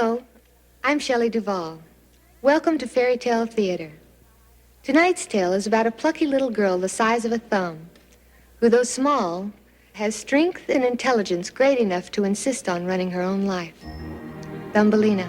Hello, I'm Shelley Duvall. Welcome to Faerie Tale Theatre. Tonight's tale is about a plucky little girl the size of a thumb, who, though small, has strength and intelligence great enough to insist on running her own life. Thumbelina.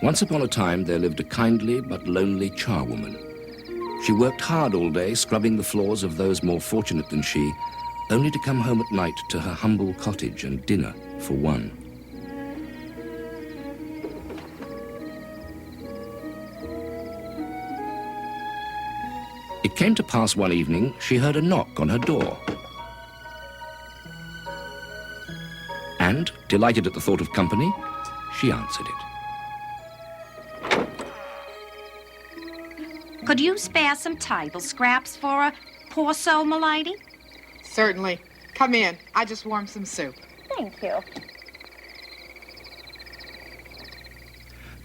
Once upon a time, there lived a kindly but lonely char-woman. She worked hard all day, scrubbing the floors of those more fortunate than she, only to come home at night to her humble cottage and dinner for one. It came to pass one evening, she heard a knock on her door. And, delighted at the thought of company, she answered it. Could you spare some table scraps for a poor soul, m'lady? Certainly. Come in. I just warmed some soup. Thank you.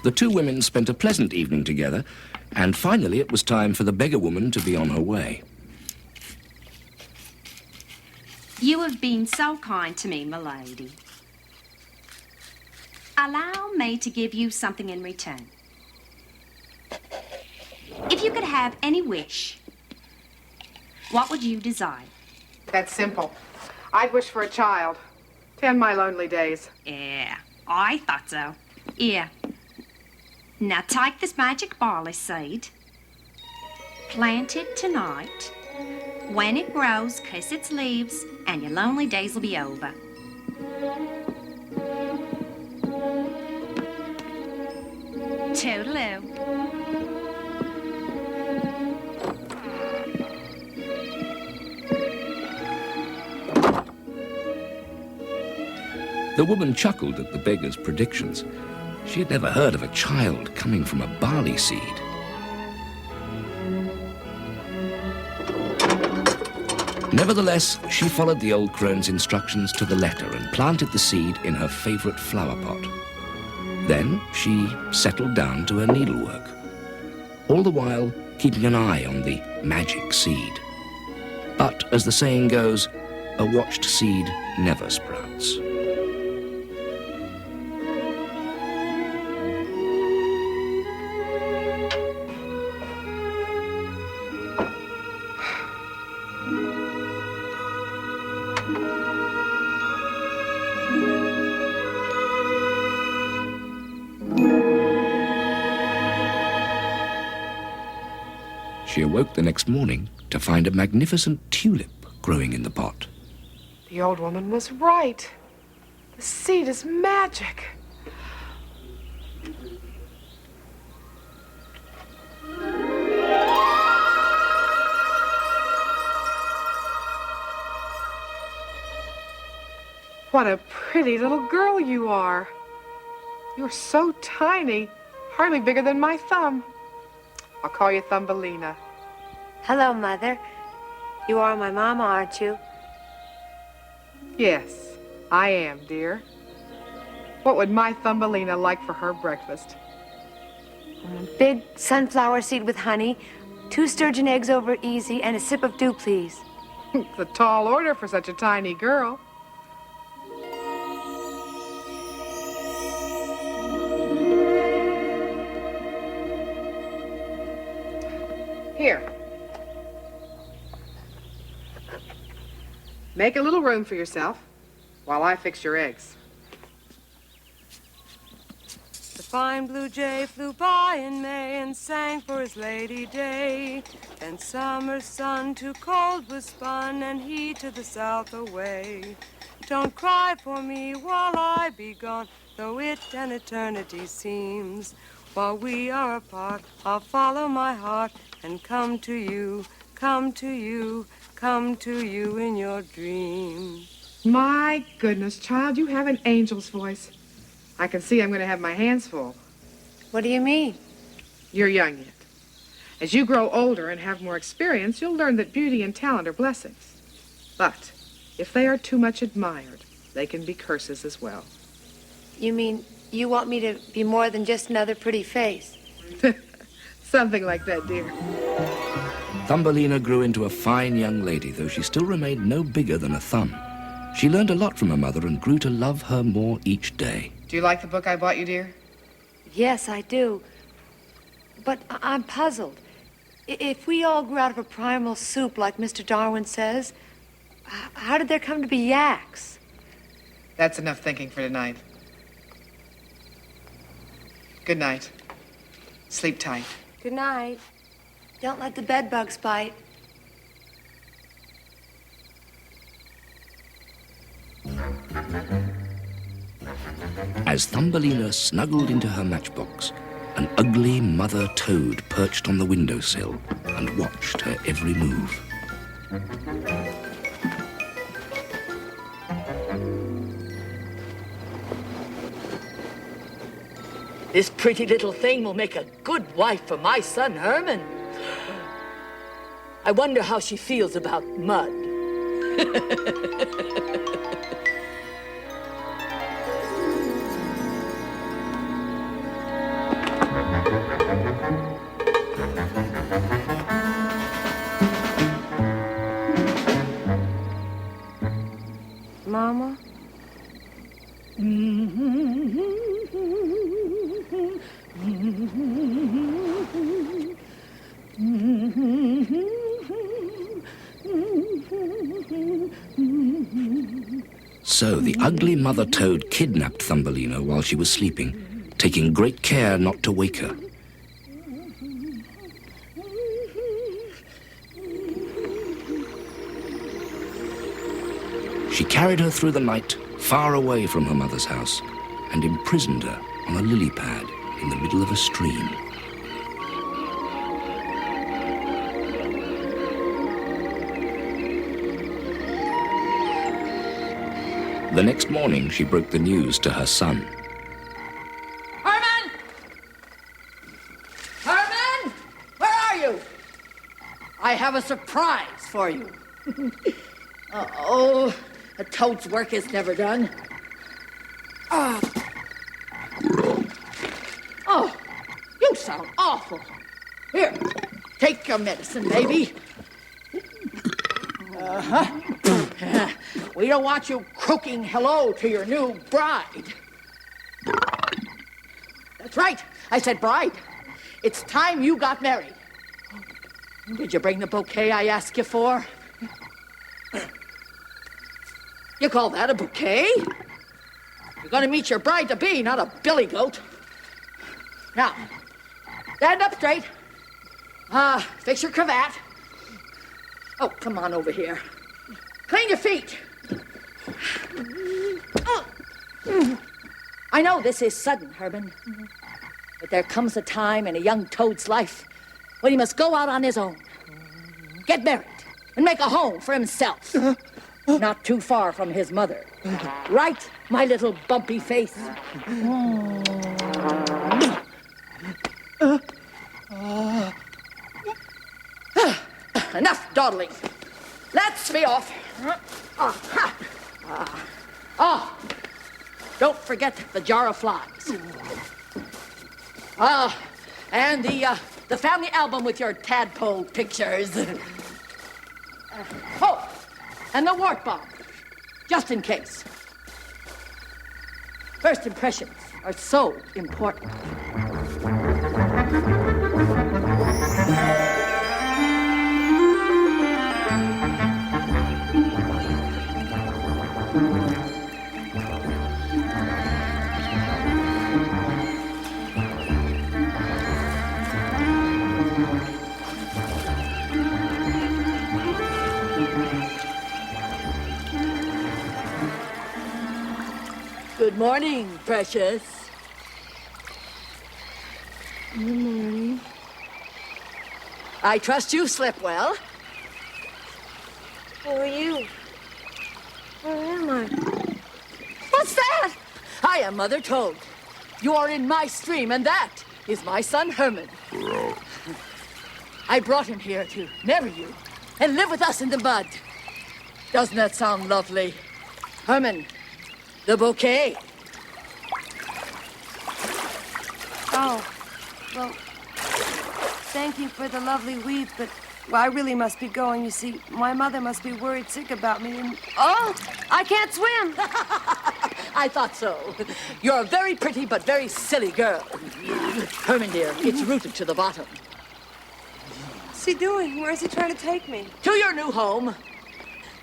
The two women spent a pleasant evening together, and finally it was time for the beggar woman to be on her way. You have been so kind to me, m'lady. Allow me to give you something in return. If you could have any wish, what would you desire? That's simple. I'd wish for a child to end my lonely days. Yeah, I thought so. Yeah. Now take this magic barley seed, plant it tonight. When it grows, kiss its leaves, and your lonely days will be over. Toodaloo. The woman chuckled at the beggar's predictions. She had never heard of a child coming from a barley seed. Nevertheless, she followed the old crone's instructions to the letter and planted the seed in her favorite flower pot. Then she settled down to her needlework, all the while keeping an eye on the magic seed. But, as the saying goes, a watched seed never sprouts. She awoke the next morning to find a magnificent tulip growing in the pot. The old woman was right. The seed is magic. What a pretty little girl you are. You're so tiny, hardly bigger than my thumb. I'll call you Thumbelina. Hello, Mother. You are my mama, aren't you? Yes, I am, dear. What would my Thumbelina like for her breakfast? Big sunflower seed with honey, 2 sturgeon eggs over easy, and a sip of dew, please. It's a tall order for such a tiny girl. Here. Make a little room for yourself while I fix your eggs. The fine blue jay flew by in May and sang for his lady day. Then summer's sun too cold was spun, and he to the south away. Don't cry for me while I be gone, though it an eternity seems. While we are apart, I'll follow my heart and come to you, come to you, come to you in your dreams. My goodness, child, you have an angel's voice. I can see I'm going to have my hands full. What do you mean? You're young yet. As you grow older and have more experience, you'll learn that beauty and talent are blessings. But if they are too much admired, they can be curses as well. You mean you want me to be more than just another pretty face? Something like that, dear. Thumbelina grew into a fine young lady, though she still remained no bigger than a thumb. She learned a lot from her mother and grew to love her more each day. Do you like the book I bought you, dear? Yes, I do. But I'm puzzled. If we all grew out of a primal soup, like Mr. Darwin says, how did there come to be yaks? That's enough thinking for tonight. Good night. Sleep tight. Good night. Don't let the bed bugs bite. As Thumbelina snuggled into her matchbox, an ugly mother toad perched on the windowsill and watched her every move. This pretty little thing will make a good wife for my son, Herman. I wonder how she feels about mud. Mama? So the ugly mother toad kidnapped Thumbelina while she was sleeping, taking great care not to wake her. She carried her through the night, far away from her mother's house, and imprisoned her on a lily pad in the middle of a stream. The next morning, she broke the news to her son. Herman! Herman! Where are you? I have a surprise for you. Oh, a toad's work is never done. Oh, you sound awful. Here, take your medicine, baby. We don't want you croaking hello to your new bride. That's right, I said bride. It's time you got married. Did you bring the bouquet I asked you for? You call that a bouquet? You're gonna meet your bride-to-be, not a billy goat. Now, stand up straight. Fix your cravat. Oh, come on over here. Clean your feet. I know this is sudden, Herman, but there comes a time in a young toad's life when he must go out on his own, get married, and make a home for himself. Not too far from his mother. Right, my little bumpy face? Enough dawdling. Let's be off. Don't forget the jar of flies. And the family album with your tadpole pictures. And the wart bomb, just in case. First impressions are so important. Good morning, precious. Good morning. I trust you slept well. Who are you? Where am I? What's that? I am Mother Toad. You are in my stream, and that is my son, Herman. I brought him here to marry you and live with us in the mud. Doesn't that sound lovely? Herman, the bouquet. Oh, well, thank you for the lovely wreath, but I really must be going. You see, my mother must be worried sick about me, and oh, I can't swim. I thought so. You're a very pretty but very silly girl. Herman, dear, it's rooted to the bottom. What's he doing? Where's he trying to take me? To your new home.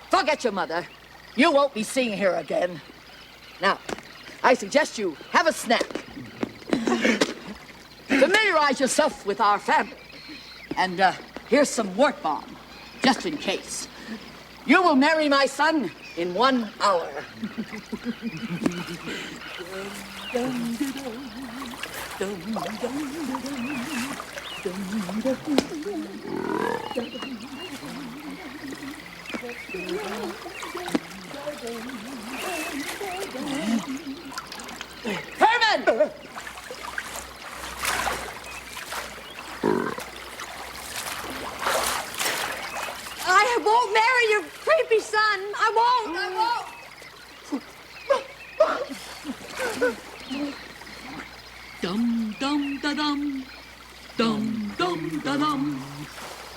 Forget your mother. You won't be seeing her again. Now, I suggest you have a snack. Familiarize yourself with our family. And here's some wart balm, just in case. You will marry my son in 1 hour. Herman! I won't marry your creepy son. I won't. Dum dum da dum, dum dum da dum,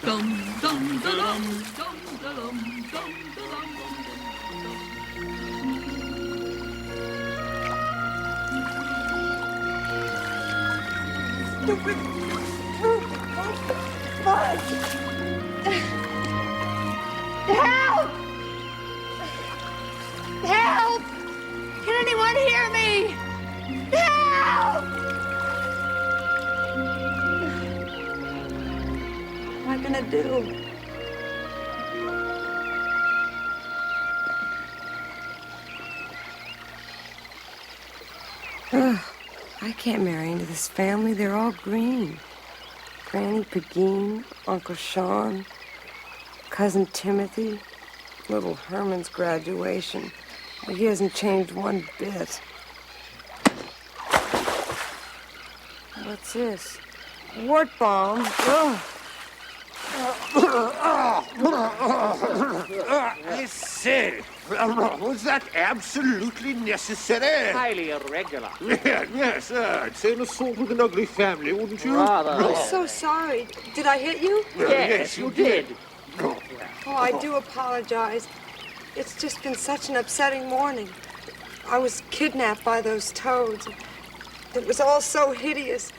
dum dum da dum, dum da dum, dum da dum. Stupid. Help! Help! Can anyone hear me? Help! What am I gonna do? I can't marry into this family. They're all green. Granny Pegeen, Uncle Sean, Cousin Timothy, little Herman's graduation. He hasn't changed one bit. What's this? Wart balm. Ugh. I say, was that absolutely necessary? Highly irregular. Yes, I'd say an assault with an ugly family, wouldn't you? Rather. I'm so sorry. Did I hit you? Yes, you did. Oh, I do apologize. It's just been such an upsetting morning. I was kidnapped by those toads. It was all so hideous.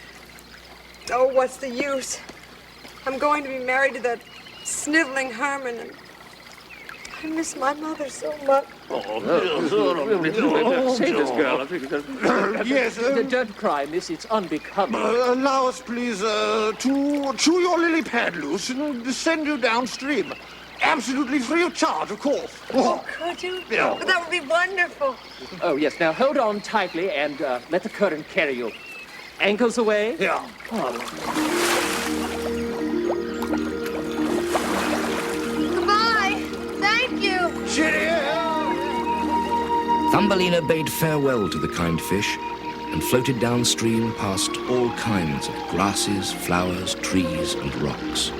Oh, what's the use? I'm going to be married to that sniveling Herman, and I miss my mother so much. Save this girl. Yes, Don't cry, miss. It's unbecoming. allow us, please, to chew your lily pad loose and send you downstream. Absolutely free of charge, of course. Oh, could you? Yeah. That would be wonderful. Oh, yes. Now hold on tightly and let the current carry you. Ankles away. Yeah. Goodbye. Thank you. Thumbelina bade farewell to the kind fish and floated downstream past all kinds of grasses, flowers, trees, and rocks,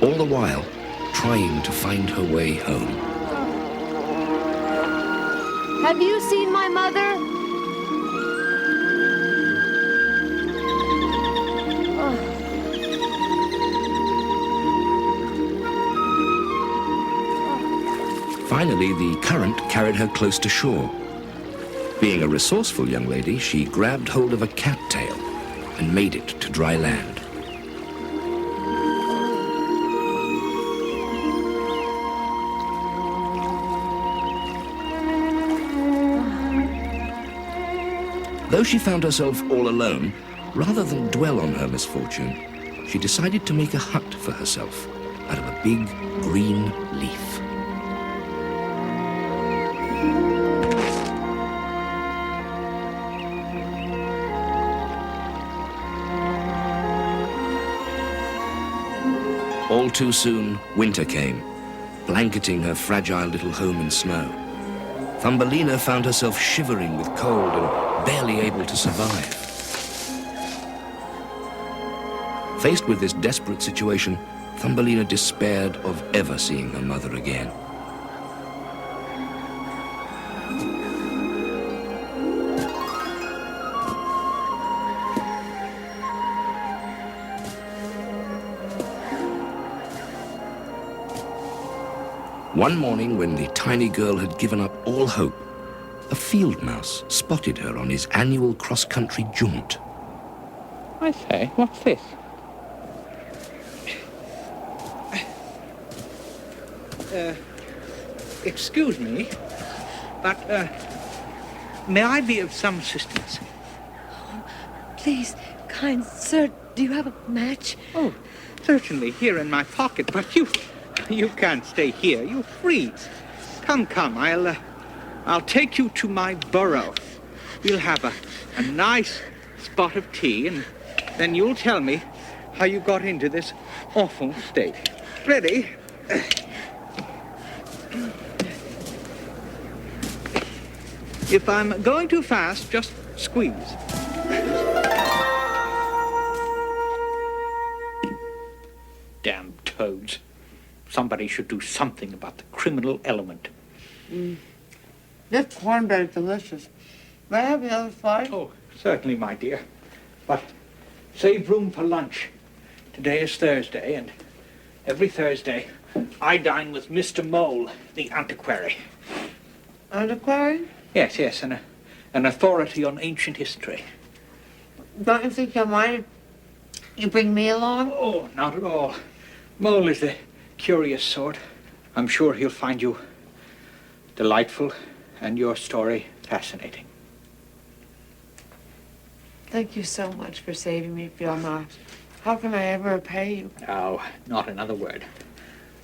all the while trying to find her way home. Have you seen my mother? Finally, the current carried her close to shore. Being a resourceful young lady, she grabbed hold of a cattail and made it to dry land. Though she found herself all alone, rather than dwell on her misfortune, she decided to make a hut for herself out of a big green leaf. All too soon, winter came, blanketing her fragile little home in snow. Thumbelina found herself shivering with cold and barely able to survive. Faced with this desperate situation, Thumbelina despaired of ever seeing her mother again. One morning, when the tiny girl had given up all hope, a field mouse spotted her on his annual cross-country jaunt. I say, what's this? Excuse me, but, may I be of some assistance? Please, kind sir, do you have a match? Oh, certainly, here in my pocket, but you can't stay here. You'll freeze. Come, I'll take you to my burrow. We'll have a nice spot of tea, and then you'll tell me how you got into this awful state. Ready? If I'm going too fast, just squeeze. Damn toads. Somebody should do something about the criminal element. This cornbread is delicious. May I have the other side? Oh, certainly, my dear. But save room for lunch. Today is Thursday, and every Thursday I dine with Mr. Mole, the antiquary. Antiquary? Yes, an authority on ancient history. Don't you think you'll mind if you bring me along? Oh, not at all. Mole is the curious sort. I'm sure he'll find you delightful and your story fascinating. Thank you so much for saving me, Fiona. How can I ever repay you? Oh, not another word.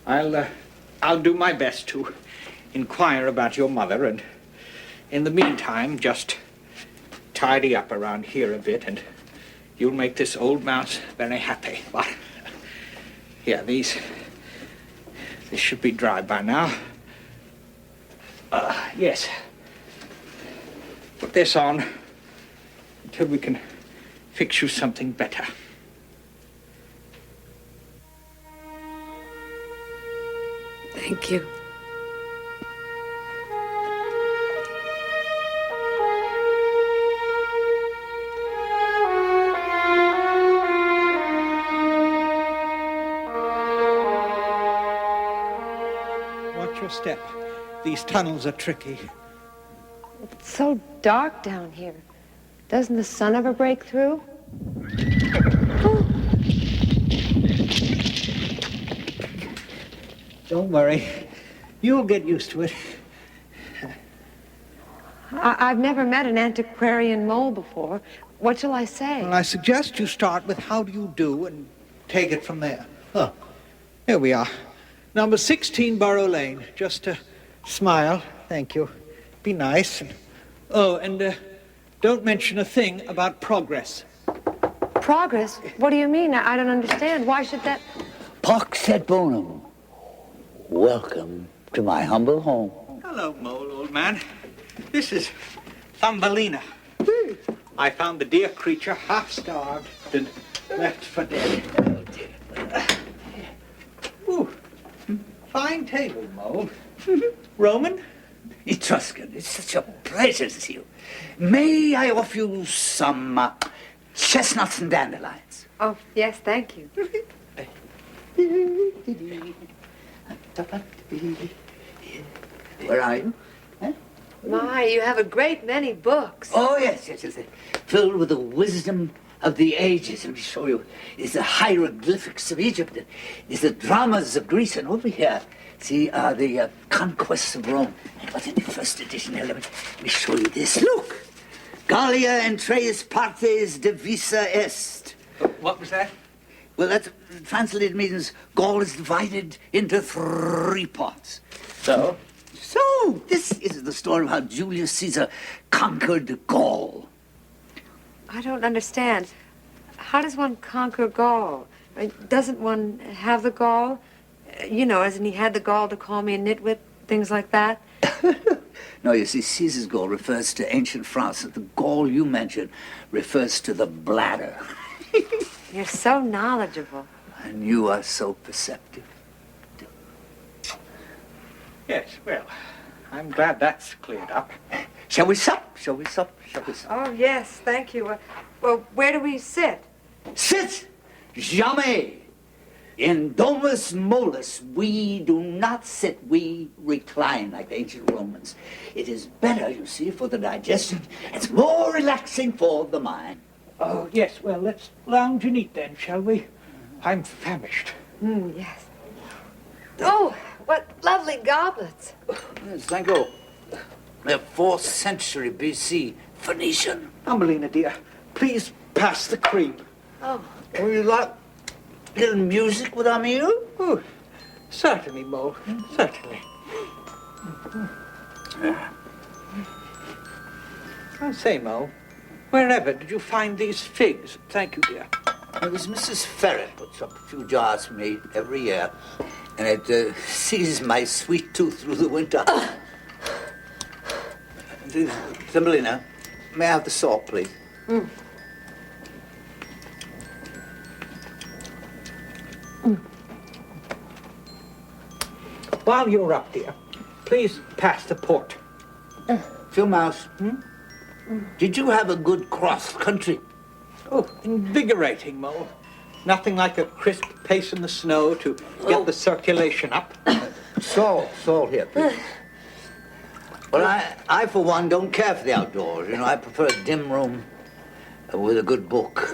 I'll do my best to inquire about your mother, and in the meantime, just tidy up around here a bit, and you'll make this old mouse very happy. But yeah, this should be dry by now. Yes. Put this on until we can fix you something better. Thank you. Watch your step. These tunnels are tricky. It's so dark down here. Doesn't the sun ever break through? Don't worry. You'll get used to it. I've never met an antiquarian mole before. What shall I say? Well, I suggest you start with how do you do and take it from there. Oh, here we are. Number 16 Borough Lane. Just smile. Thank you. Be nice. And don't mention a thing about progress. Progress? What do you mean? I don't understand. Why should that... Pox et bonum. Welcome to my humble home. Hello, Mole, old man. This is Thumbelina. I found the dear creature half-starved and left for dead. Ooh, fine table, Mole. Roman? Etruscan, it's such a pleasure to see you. May I offer you some chestnuts and dandelions? Oh, yes, thank you. Where are you? Huh? My, you have a great many books. Oh, yes. Filled with the wisdom of the ages. Let me show you. It's the hieroglyphics of Egypt. It's the dramas of Greece. And over here, see, the conquests of Rome. I got in the first edition. Here, let me show you this. Look! Gallia entreis partes divisa est. What was that? Well, that translated means Gaul is divided into 3 parts. So, this is the story of how Julius Caesar conquered Gaul. I don't understand. How does one conquer Gaul? Doesn't one have the gall? You know, hasn't he had the gall to call me a nitwit, things like that? No, you see, Caesar's Gaul refers to ancient France. The Gaul you mentioned refers to the bladder. You're so knowledgeable. And you are so perceptive. Yes, well, I'm glad that's cleared up. Shall we sup? Shall we sup? Shall we sup? Oh, yes, thank you. Well, where do we sit? Sit! Jamais! In domus molus, we do not sit, we recline like the ancient Romans. It is better, you see, for the digestion. It's more relaxing for the mind. Oh, yes, well, let's lounge and eat then, shall we? I'm famished. Yes. Oh, what lovely goblets. Yes, thank you. They're 4th century BC, Phoenician. Thumbelina, dear, please pass the cream. Oh. Would you like a little music with our meal? Oh, certainly, Mo, certainly. I say, Mo, wherever did you find these figs? Thank you, dear. It was Mrs. Ferret puts up a few jars for me every year, and it sees my sweet tooth through the winter. Thumbelina, may I have the salt, please? While you're up, dear, please pass the port. Phil Mouse, did you have a good cross-country? Oh, invigorating, Mo. Nothing like a crisp pace in the snow to get the circulation up. Salt here, please. Well, I, for one, don't care for the outdoors. You know, I prefer a dim room with a good book.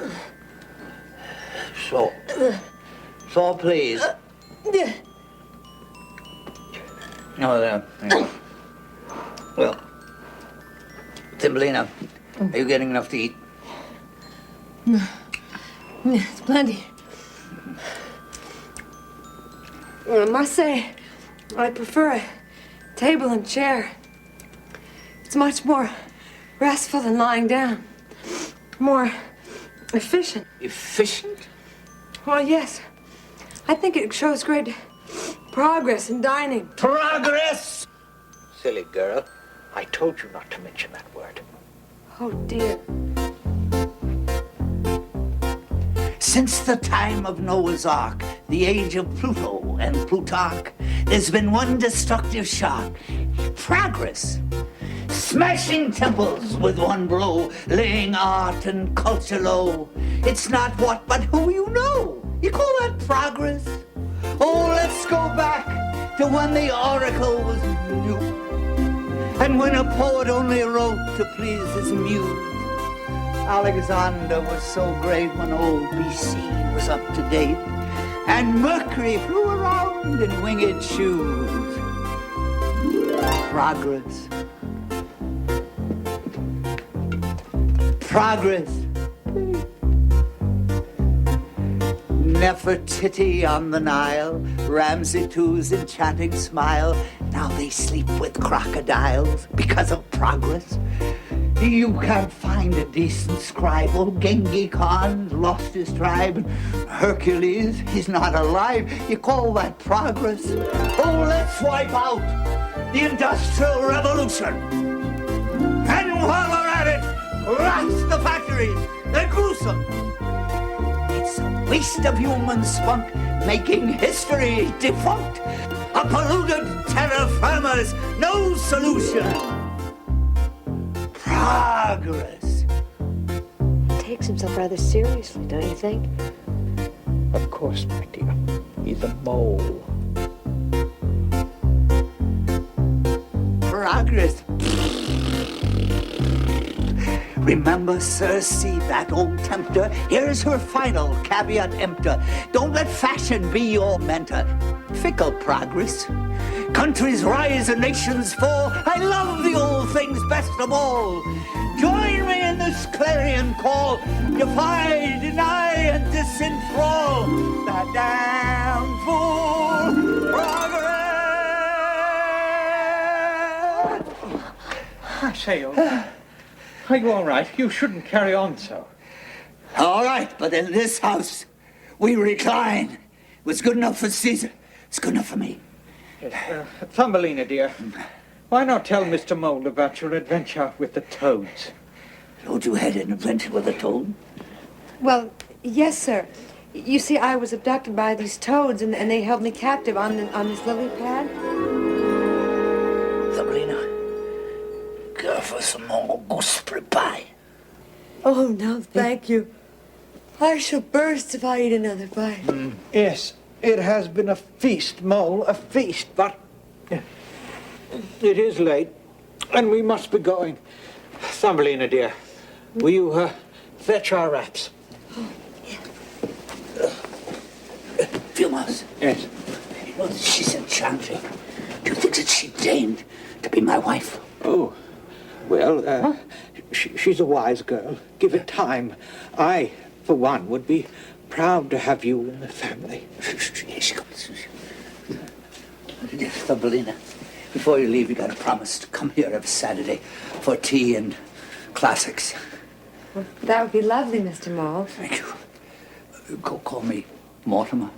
Salt. Salt, please. Oh, there. There you go. Well, Thumbelina, are you getting enough to eat? It's plenty. Well, I must say, I prefer a table and chair. It's much more restful than lying down. More efficient. Efficient? Well, yes. I think it shows great progress in dining. Progress! Silly girl. I told you not to mention that word. Oh, dear. Since the time of Noah's Ark, the age of Pluto and Plutarch, there's been one destructive shot. Progress. Smashing temples with one blow, laying art and culture low. It's not what but who you know. You call that progress? Oh, let's go back to when the oracle was new, and when a poet only wrote to please his muse. Alexander was so great when old BC was up to date, and Mercury flew around in winged shoes. Progress. Progress. Nefertiti on the Nile, Ramsey II's enchanting smile. Now they sleep with crocodiles because of progress. You can't find a decent scribe. Oh, Genghis Khan lost his tribe. And Hercules, he's not alive. You call that progress? Oh, let's wipe out the Industrial Revolution. And while we're at it, blast the factories. They're gruesome. It's a waste of human spunk, making history defunct. A polluted terra firma's no solution. Progress. He takes himself rather seriously, don't you think? Of course, my dear. He's a mole. Progress. Remember Circe, that old tempter? Here's her final caveat emptor. Don't let fashion be your mentor. Fickle progress. Countries rise and nations fall. I love the old things best of all. Join me in this clarion call. Defy, deny, and disenthrall that damn fool progress. I say, are you all right? You shouldn't carry on so. All right, but in this house, We recline. What's good enough for Caesar, it's good enough for me. Yes, Thumbelina, dear, why not tell Mr. Mole about your adventure with the toads? Thought you had an adventure with a toad? Well, yes, sir. You see, I was abducted by these toads, and they held me captive on this lily pad. Thumbelina, go for some more gooseberry pie. Oh, no, thank you. I shall burst if I eat another bite. Yes, it has been a feast, Mole, a feast, but it is late, and we must be going. Thumbelina, dear, will you fetch our wraps? Mouse. Yes. You know that she's enchanting. Do you think that she deigned to be my wife? Oh, well, she's a wise girl. Give it time. I, for one, would be proud to have you in the family. Here she comes. Thumbelina, before you leave, you got to promise to come here every Saturday for tea and classics. Well, that would be lovely, Mr. Mole. Thank you. Call me Mortimer.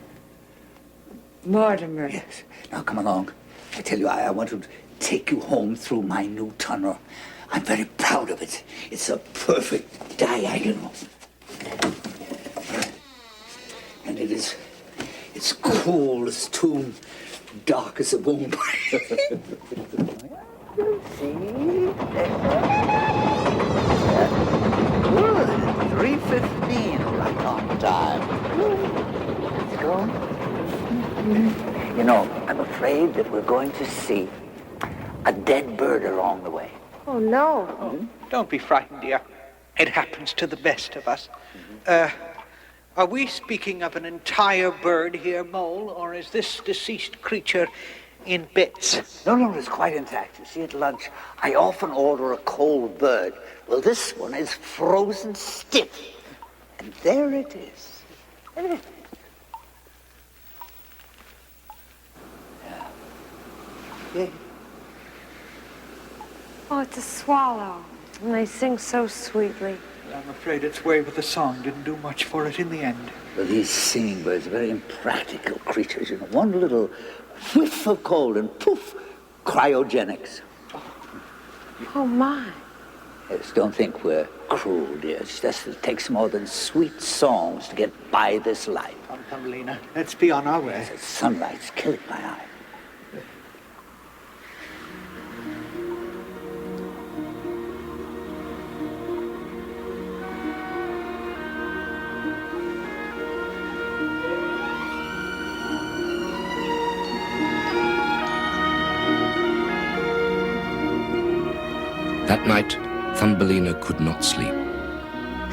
Mortimer. Yes. Now come along. I tell you, I want to take you home through my new tunnel. I'm very proud of it. It's a perfect diagonal. And it's cool as tomb, dark as a womb. See? 3:15, right on time. Let's go. You know, I'm afraid that we're going to see a dead bird along the way. Oh, no. Oh, don't be frightened, dear. It happens to the best of us. Are we speaking of an entire bird here, Mole, or is this deceased creature in bits? No, it's quite intact. You see, at lunch, I often order a cold bird. Well, this one is frozen stiff. And there it is. Yeah. Oh, it's a swallow. And they sing so sweetly. I'm afraid its way with the song didn't do much for it in the end. Well, these singing birds are very impractical creatures. You know, one little whiff of cold and poof, cryogenics. Oh, my. Yes, don't think we're cruel, dear. It's just that it takes more than sweet songs to get by this life. Come, Thumbelina, let's be on our way. The sunlight's killing my eye. That night, Thumbelina could not sleep.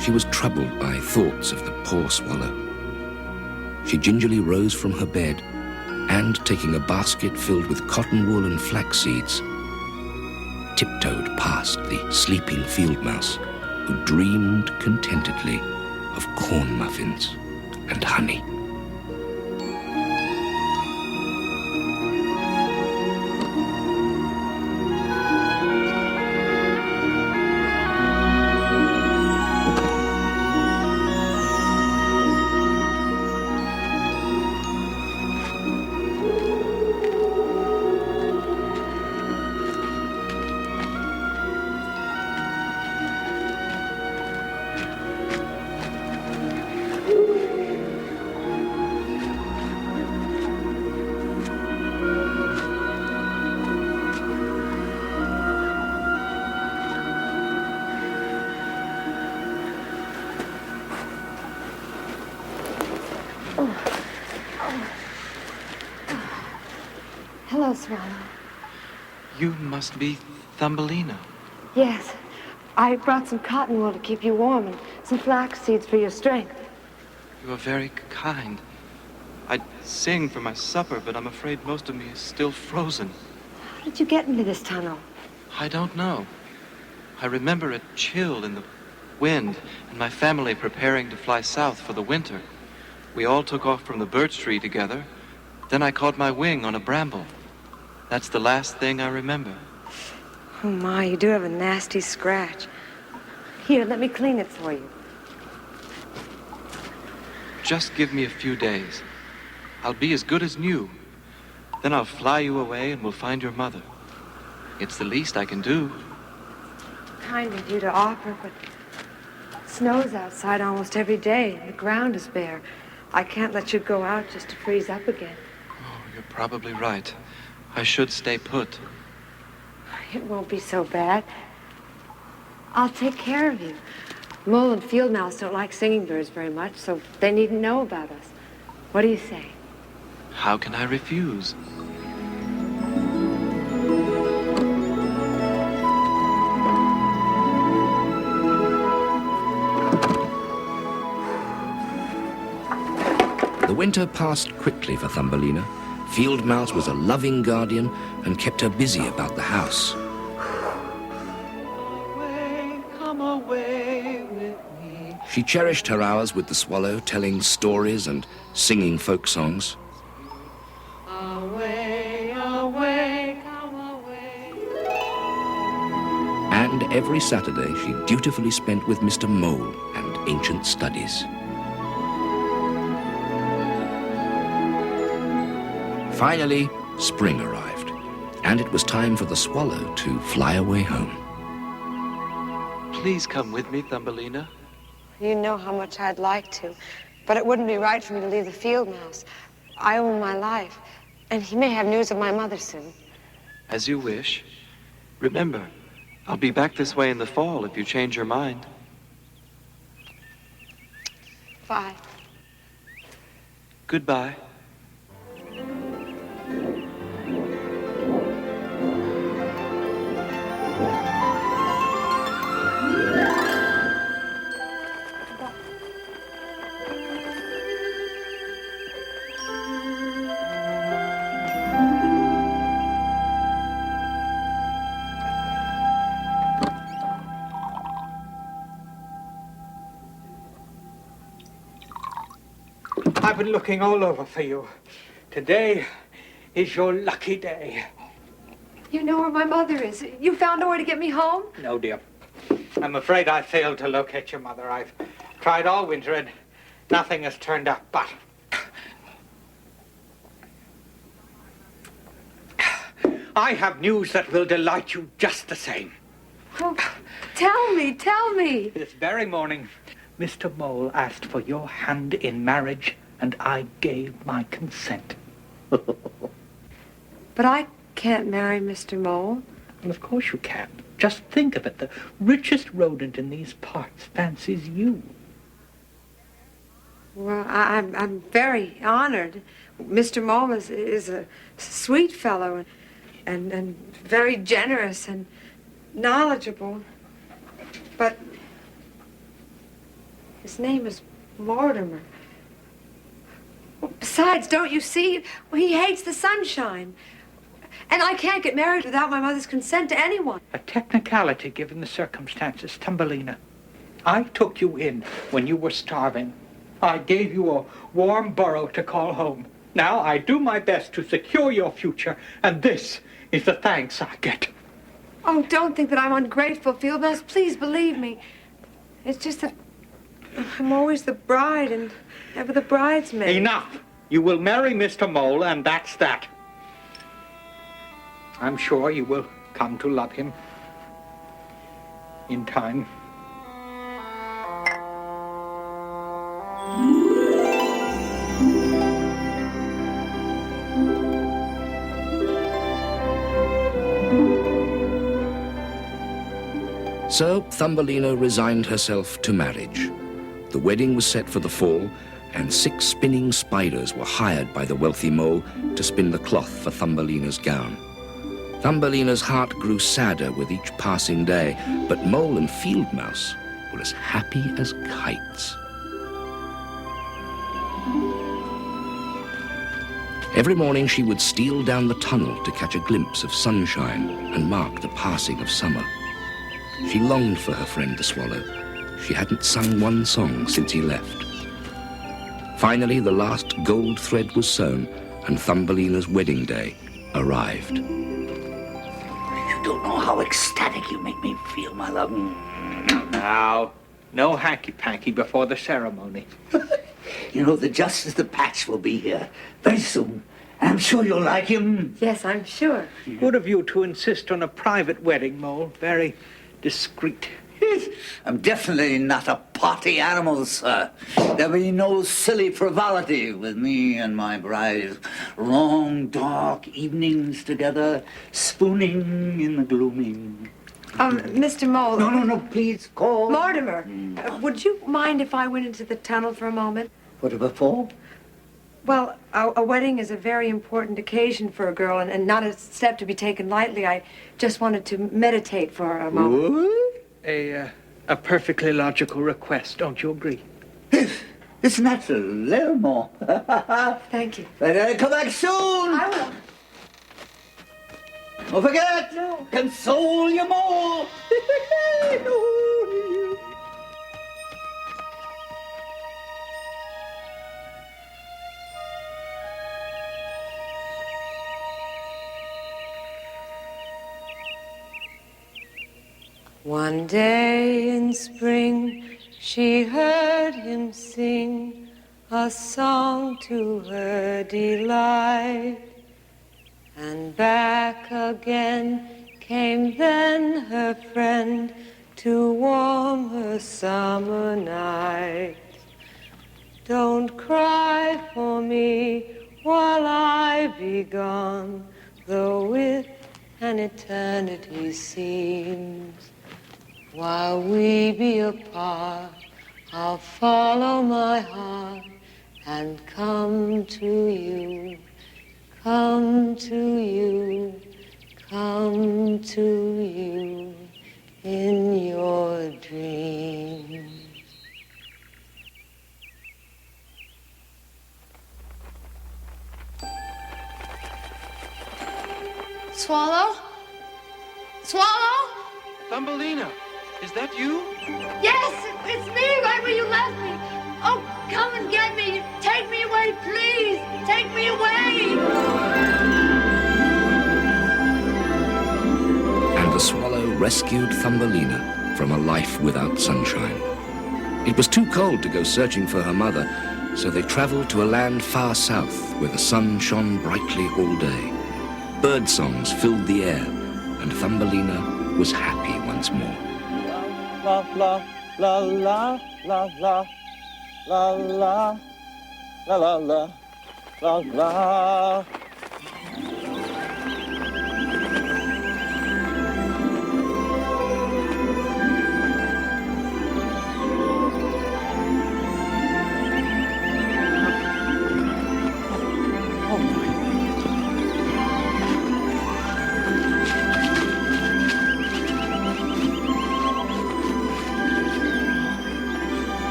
She was troubled by thoughts of the poor swallow. She gingerly rose from her bed and, taking a basket filled with cotton wool and flax seeds, tiptoed past the sleeping field mouse who dreamed contentedly of corn muffins and honey. Hello, Swallow. You must be Thumbelina. Yes. I brought some cotton wool to keep you warm and some flax seeds for your strength. You are very kind. I'd sing for my supper, but I'm afraid most of me is still frozen. How did you get into this tunnel? I don't know. I remember a chill in the wind and my family preparing to fly south for the winter. We all took off from the birch tree together. Then I caught my wing on a bramble. That's the last thing I remember. Oh, my, you do have a nasty scratch. Here, let me clean it for you. Just give me a few days. I'll be as good as new. Then I'll fly you away and we'll find your mother. It's the least I can do. Kind of you to offer, but it snows outside almost every day, and the ground is bare. I can't let you go out just to freeze up again. Oh, you're probably right. I should stay put. It won't be so bad. I'll take care of you. Mole and field mouse don't like singing birds very much, so they needn't know about us. What do you say? How can I refuse? The winter passed quickly for Thumbelina. Field Mouse was a loving guardian and kept her busy about the house. Come away with me. She cherished her hours with the swallow, telling stories and singing folk songs. Away, away, come away. And every Saturday she dutifully spent with Mr. Mole and ancient studies. Finally, spring arrived, and it was time for the swallow to fly away home. Please come with me, Thumbelina. You know how much I'd like to, but it wouldn't be right for me to leave the field mouse. I owe him my life, and he may have news of my mother soon. As you wish. Remember, I'll be back this way in the fall if you change your mind. Bye. Goodbye. I've been looking all over for you. Today is your lucky day. You know where my mother is. You found a way to get me home? No, dear. I'm afraid I failed to locate your mother. I've tried all winter and nothing has turned up, but... I have news that will delight you just the same. Oh, tell me. This very morning, Mr. Mole asked for your hand in marriage, and I gave my consent. But I can't marry Mr. Mole. Well, of course you can. Just think of it. The richest rodent in these parts fancies you. Well, I'm very honored. Mr. Mole is a sweet fellow and very generous and knowledgeable. But his name is Mortimer. Besides, don't you see? He hates the sunshine. And I can't get married without my mother's consent to anyone. A technicality given the circumstances, Thumbelina. I took you in when you were starving. I gave you a warm burrow to call home. Now I do my best to secure your future, and this is the thanks I get. Oh, don't think that I'm ungrateful, Field Mouse. Please believe me. It's just that I'm always the bride and never the bridesmaid. Enough! You will marry Mr. Mole, and that's that. I'm sure you will come to love him in time. So Thumbelina resigned herself to marriage. The wedding was set for the fall, and 6 spinning spiders were hired by the wealthy mole to spin the cloth for Thumbelina's gown. Thumbelina's heart grew sadder with each passing day, but Mole and Field Mouse were as happy as kites. Every morning she would steal down the tunnel to catch a glimpse of sunshine and mark the passing of summer. She longed for her friend the swallow. She hadn't sung one song since he left. Finally, the last gold thread was sewn, and Thumbelina's wedding day arrived. You don't know how ecstatic you make me feel, my love. Now, no hanky-panky before the ceremony. You know, the Justice of the Patch will be here very soon. I'm sure you'll like him. Yes, I'm sure. Good of you to insist on a private wedding, Mole. Very discreet. I'm definitely not a party animal, sir. There'll be no silly frivolity with me and my bride. Long, dark evenings together, spooning in the gloaming. Mr. Mole. No, please call. Mortimer, would you mind if I went into the tunnel for a moment? Whatever for? Well, a wedding is a very important occasion for a girl and not a step to be taken lightly. I just wanted to meditate for a moment. What? A perfectly logical request, don't you agree? It's natural, little more. Thank you. Better come back soon. I will. Don't forget. No. Console you more. One day in spring, she heard him sing a song to her delight. And back again came then her friend to warm her summer night. Don't cry for me while I be gone, though with an eternity seems. While we be apart, I'll follow my heart and come to you, come to you, come to you in your dreams. Swallow? Swallow? Thumbelina, is that you? Yes, it's me, right where you left me. Oh, come and get me. Take me away, please. Take me away. And the swallow rescued Thumbelina from a life without sunshine. It was too cold to go searching for her mother, so they traveled to a land far south where the sun shone brightly all day. Bird songs filled the air, and Thumbelina was happy once more. La la la la la la la la la la la la la.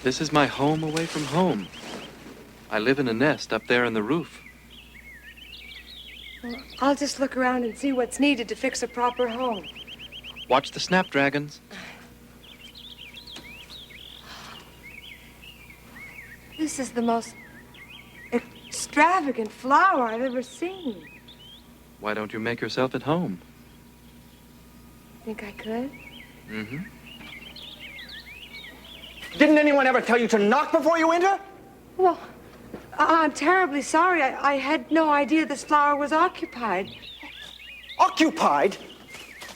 This is my home away from home. I live in a nest up there in the roof. Well, I'll just look around and see what's needed to fix a proper home. Watch the snapdragons. This is the most extravagant flower I've ever seen. Why don't you make yourself at home? Think I could? Mm-hmm. Didn't anyone ever tell you to knock before you enter? Well, I'm terribly sorry. I had no idea this flower was occupied. Occupied?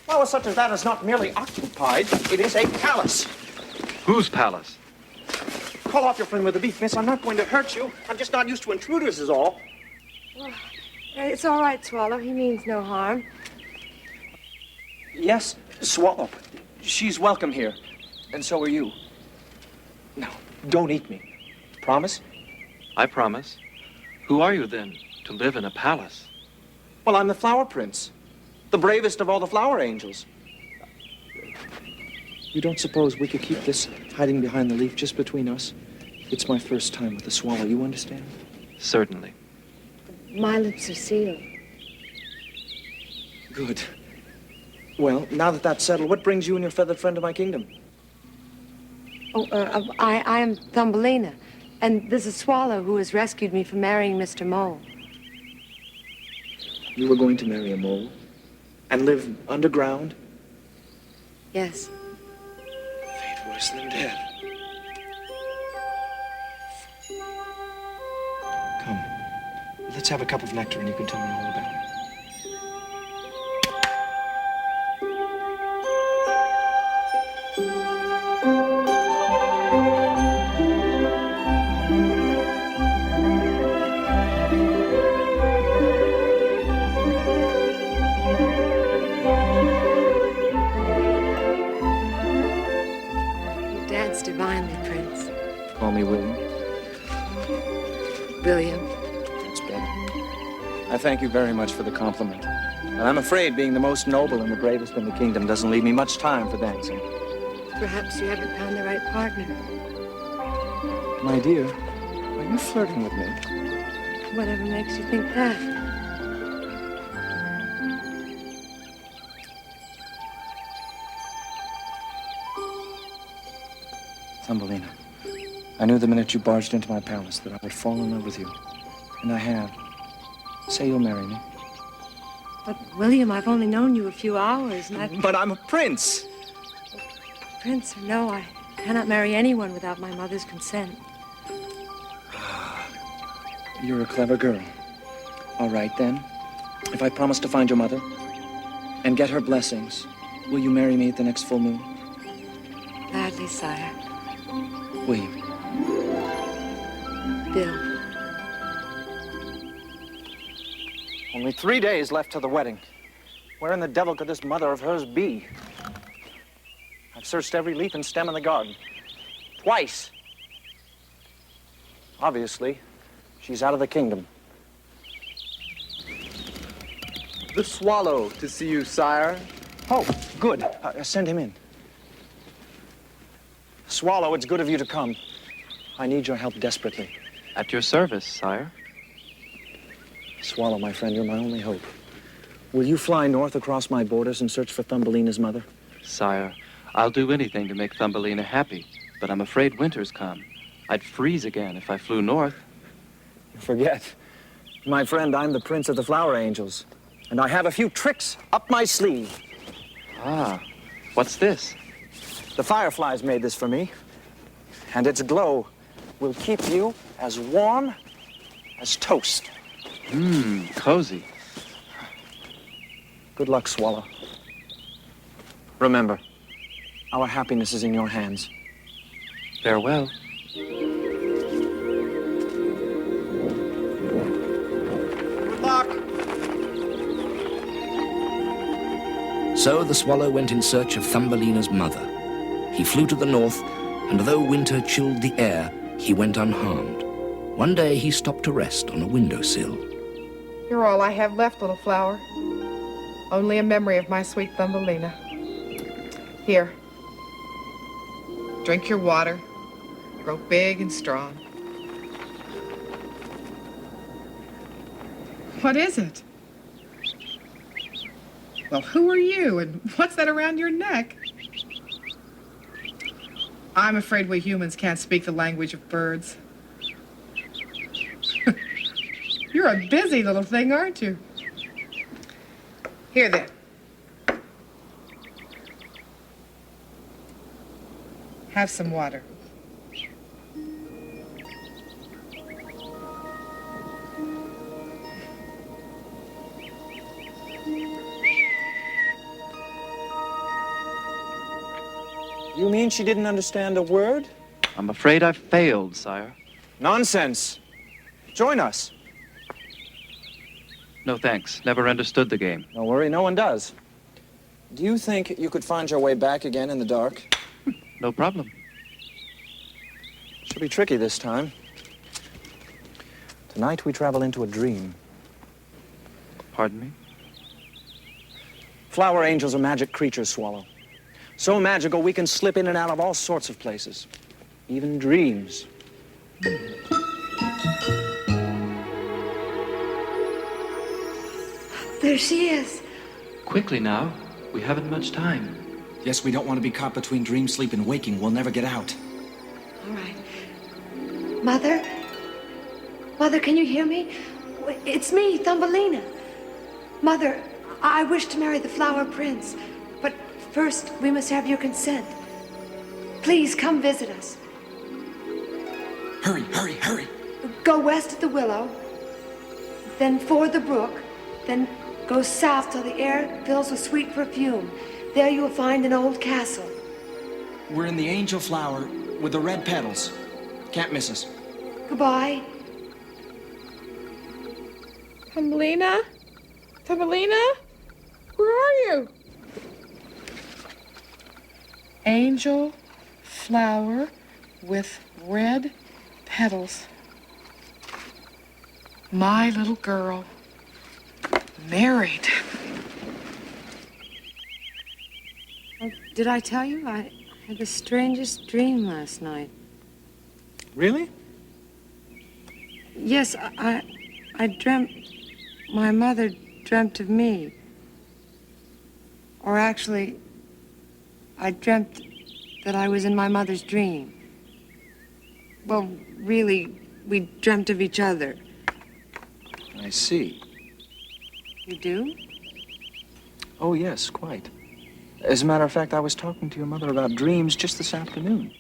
Flower such as that is not merely occupied. It is a palace. Whose palace? Call off your friend with the beef, miss. I'm not going to hurt you. I'm just not used to intruders is all. Well, it's all right, Swallow. He means no harm. Yes, Swallow. She's welcome here. And so are you. No, don't eat me. Promise? I promise. Who are you, then, to live in a palace? Well, I'm the Flower Prince. The bravest of all the flower angels. You don't suppose we could keep this hiding behind the leaf just between us? It's my first time with the swallow, you understand? Certainly. My lips are sealed. Good. Well, now that that's settled, what brings you and your feathered friend to my kingdom? I am Thumbelina, and this is Swallow, who has rescued me from marrying Mr. Mole. You were going to marry a mole? And live underground? Yes. Fate worse than death. Come, let's have a cup of nectar and you can tell me all about it. Divinely, Prince. Call me William. William. That's better. I thank you very much for the compliment. And I'm afraid being the most noble and the bravest in the kingdom doesn't leave me much time for dancing. Perhaps you haven't found the right partner. My dear, are you flirting with me? Whatever makes you think that? Thumbelina, I knew the minute you barged into my palace that I would fall in love with you. And I have. Say you'll marry me. But, William, I've only known you a few hours, and I've... But I'm a prince! Prince or no, I cannot marry anyone without my mother's consent. You're a clever girl. All right, then. If I promise to find your mother and get her blessings, will you marry me at the next full moon? Gladly, sire. William. Bill. Only 3 days left to the wedding. Where in the devil could this mother of hers be? I've searched every leaf and stem in the garden. Twice. Obviously, she's out of the kingdom. The swallow to see you, sire. Oh, good. Send him in. Swallow, it's good of you to come. I need your help desperately. At your service, sire. Swallow, my friend, you're my only hope. Will you fly north across my borders and search for Thumbelina's mother? Sire, I'll do anything to make Thumbelina happy, but I'm afraid winter's come. I'd freeze again if I flew north. You forget. My friend, I'm the prince of the flower angels, and I have a few tricks up my sleeve. Ah, what's this? The fireflies made this for me, and its glow will keep you as warm as toast. Cozy. Good luck, Swallow. Remember, our happiness is in your hands. Farewell. Good luck. So the swallow went in search of Thumbelina's mother. He flew to the north, and though winter chilled the air, he went unharmed. One day he stopped to rest on a windowsill. You're all I have left, little flower. Only a memory of my sweet Thumbelina. Here. Drink your water. Grow big and strong. What is it? Well, who are you, and what's that around your neck? I'm afraid we humans can't speak the language of birds. You're a busy little thing, aren't you? Here, then. Have some water. You mean she didn't understand a word? I'm afraid I've failed, sire. Nonsense. Join us. No thanks. Never understood the game. Don't worry, no one does. Do you think you could find your way back again in the dark? No problem. Should be tricky this time. Tonight we travel into a dream. Pardon me? Flower angels are magic creatures, Swallow. So magical we can slip in and out of all sorts of places. Even dreams. There she is. Quickly now. We haven't much time. Yes, we don't want to be caught between dream, sleep, and waking. We'll never get out. All right. Mother? Mother, can you hear me? It's me, Thumbelina. Mother, I wish to marry the Flower Prince, but first we must have your consent. Please come visit us. Hurry, hurry, hurry. Go west of the willow, then ford the brook, then go south till the air fills with sweet perfume. There you will find an old castle. We're in the angel flower with the red petals. Can't miss us. Goodbye. Thumbelina? Thumbelina? Where are you? Angel flower with red petals. My little girl. Married. Oh, did I tell you? I had the strangest dream last night. Really? Yes, I dreamt... My mother dreamt of me. Or actually, I dreamt that I was in my mother's dream. Well, really, we dreamt of each other. I see. You do? Oh, yes, quite. As a matter of fact, I was talking to your mother about dreams just this afternoon.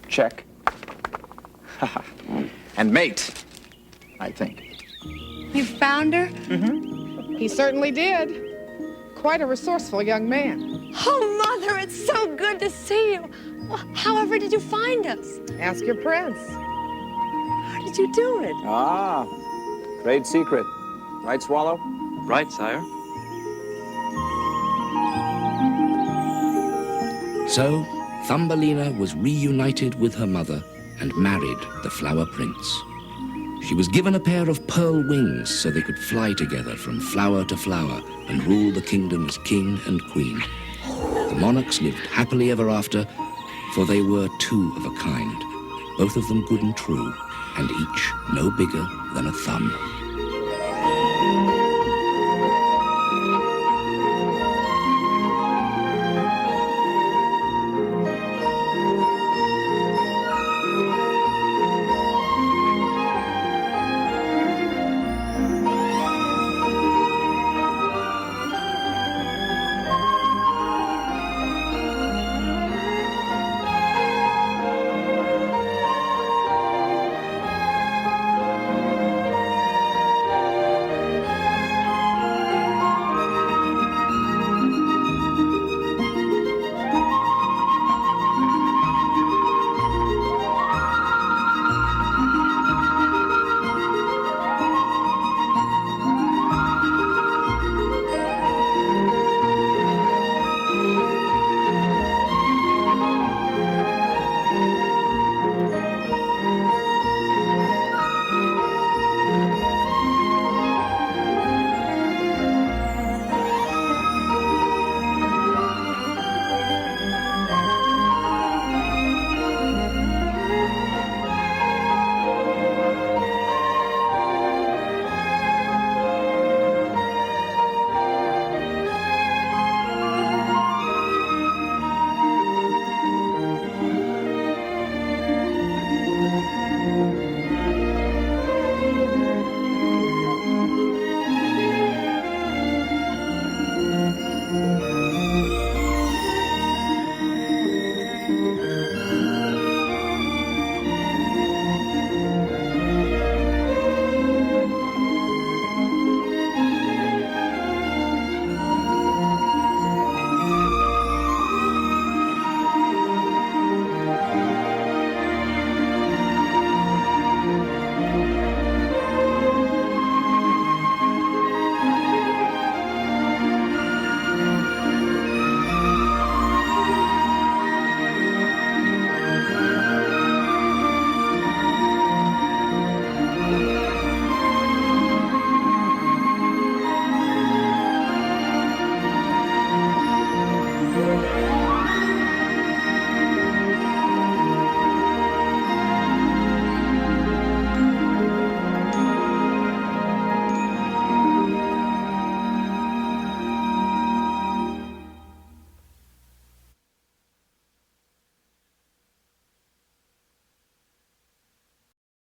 Check. And mate, I think. You found her? Mm-hmm. He certainly did. Quite a resourceful young man. Oh, Mother, it's so good to see you. However did you find us? Ask your prince. How did you do it? Ah, trade secret. Right, Swallow? Right, sire. So, Thumbelina was reunited with her mother and married the Flower Prince. She was given a pair of pearl wings so they could fly together from flower to flower and rule the kingdom as king and queen. The monarchs lived happily ever after, for they were two of a kind, both of them good and true, and each no bigger than a thumb.